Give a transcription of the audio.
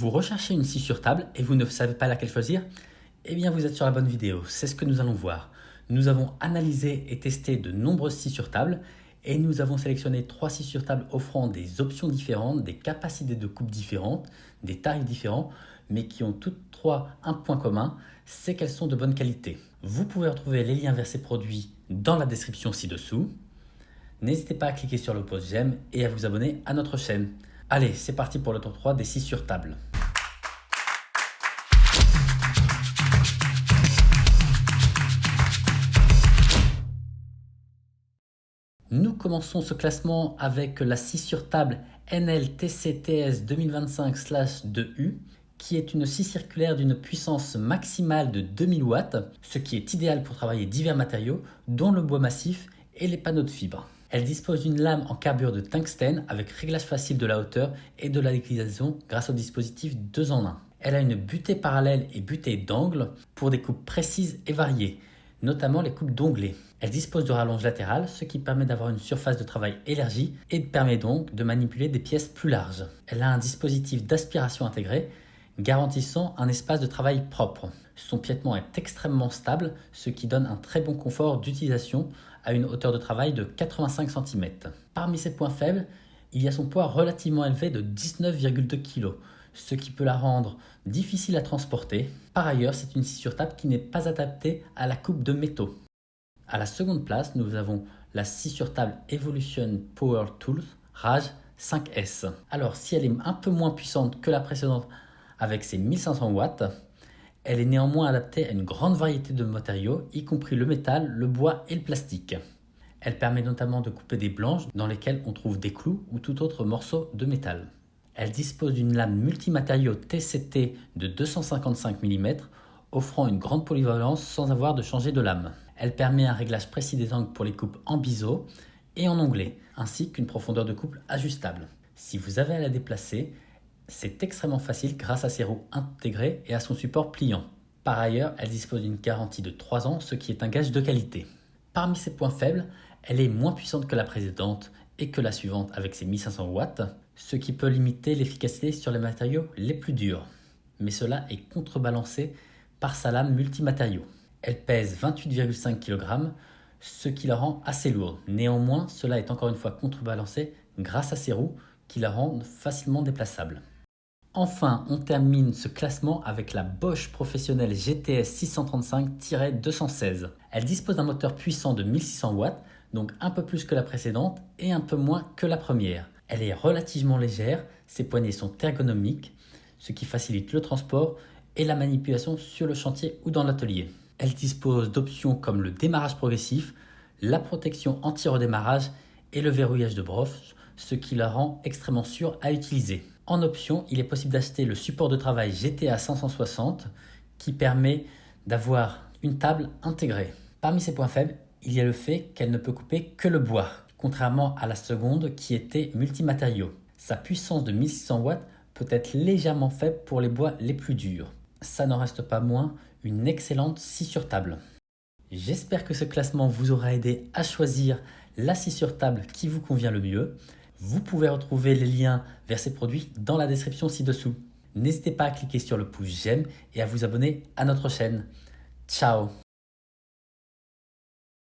Vous recherchez une scie sur table et vous ne savez pas laquelle choisir? Eh bien, vous êtes sur la bonne vidéo, c'est ce que nous allons voir. Nous avons analysé et testé de nombreuses scies sur table et nous avons sélectionné 3 scies sur table offrant des options différentes, des capacités de coupe différentes, des tarifs différents, mais qui ont toutes 3 un point commun, c'est qu'elles sont de bonne qualité. Vous pouvez retrouver les liens vers ces produits dans la description ci-dessous. N'hésitez pas à cliquer sur le pouce j'aime et à vous abonner à notre chaîne. Allez, c'est parti pour le top 3 des scies sur table. Nous commençons ce classement avec la scie sur table NL-TC-TS 2025/2U, qui est une scie circulaire d'une puissance maximale de 2000 watts, ce qui est idéal pour travailler divers matériaux, dont le bois massif et les panneaux de fibre. Elle dispose d'une lame en carbure de tungstène avec réglage facile de la hauteur et de la déclinaison grâce au dispositif 2 en 1. Elle a une butée parallèle et butée d'angle pour des coupes précises et variées, notamment les coupes d'onglets. Elle dispose de rallonges latérales, ce qui permet d'avoir une surface de travail élargie et permet donc de manipuler des pièces plus larges. Elle a un dispositif d'aspiration intégré, garantissant un espace de travail propre. Son piétement est extrêmement stable, ce qui donne un très bon confort d'utilisation à une hauteur de travail de 85 cm. Parmi ses points faibles, il y a son poids relativement élevé de 19,2 kg, ce qui peut la rendre difficile à transporter. Par ailleurs, c'est une scie sur table qui n'est pas adaptée à la coupe de métaux. À la seconde place, nous avons la scie sur table Evolution Power Tools Rage 5S. Alors, si elle est un peu moins puissante que la précédente avec ses 1500 watts, elle est néanmoins adaptée à une grande variété de matériaux, y compris le métal, le bois et le plastique. Elle permet notamment de couper des blanches dans lesquelles on trouve des clous ou tout autre morceau de métal. Elle dispose d'une lame multimatériaux TCT de 255 mm, offrant une grande polyvalence sans avoir de changer de lame. Elle permet un réglage précis des angles pour les coupes en biseau et en onglet, ainsi qu'une profondeur de coupe ajustable. Si vous avez à la déplacer, c'est extrêmement facile grâce à ses roues intégrées et à son support pliant. Par ailleurs, elle dispose d'une garantie de 3 ans, ce qui est un gage de qualité. Parmi ses points faibles, elle est moins puissante que la précédente et que la suivante avec ses 1500 watts, ce qui peut limiter l'efficacité sur les matériaux les plus durs. Mais cela est contrebalancé par sa lame multimatériaux. Elle pèse 28,5 kg, ce qui la rend assez lourde. Néanmoins, cela est encore une fois contrebalancé grâce à ses roues qui la rendent facilement déplaçable. Enfin, on termine ce classement avec la Bosch Professionnelle GTS 635-216. Elle dispose d'un moteur puissant de 1600 watts, donc un peu plus que la précédente et un peu moins que la première. Elle est relativement légère, ses poignées sont ergonomiques, ce qui facilite le transport et la manipulation sur le chantier ou dans l'atelier. Elle dispose d'options comme le démarrage progressif, la protection anti-redémarrage et le verrouillage de broche, ce qui la rend extrêmement sûre à utiliser. En option, il est possible d'acheter le support de travail GTA 560 qui permet d'avoir une table intégrée. Parmi ses points faibles, il y a le fait qu'elle ne peut couper que le bois, contrairement à la seconde qui était multimatériaux. Sa puissance de 1600 watts peut être légèrement faible pour les bois les plus durs. Ça n'en reste pas moins une excellente scie sur table. J'espère que ce classement vous aura aidé à choisir la scie sur table qui vous convient le mieux. Vous pouvez retrouver les liens vers ces produits dans la description ci-dessous. N'hésitez pas à cliquer sur le pouce j'aime et à vous abonner à notre chaîne. Ciao!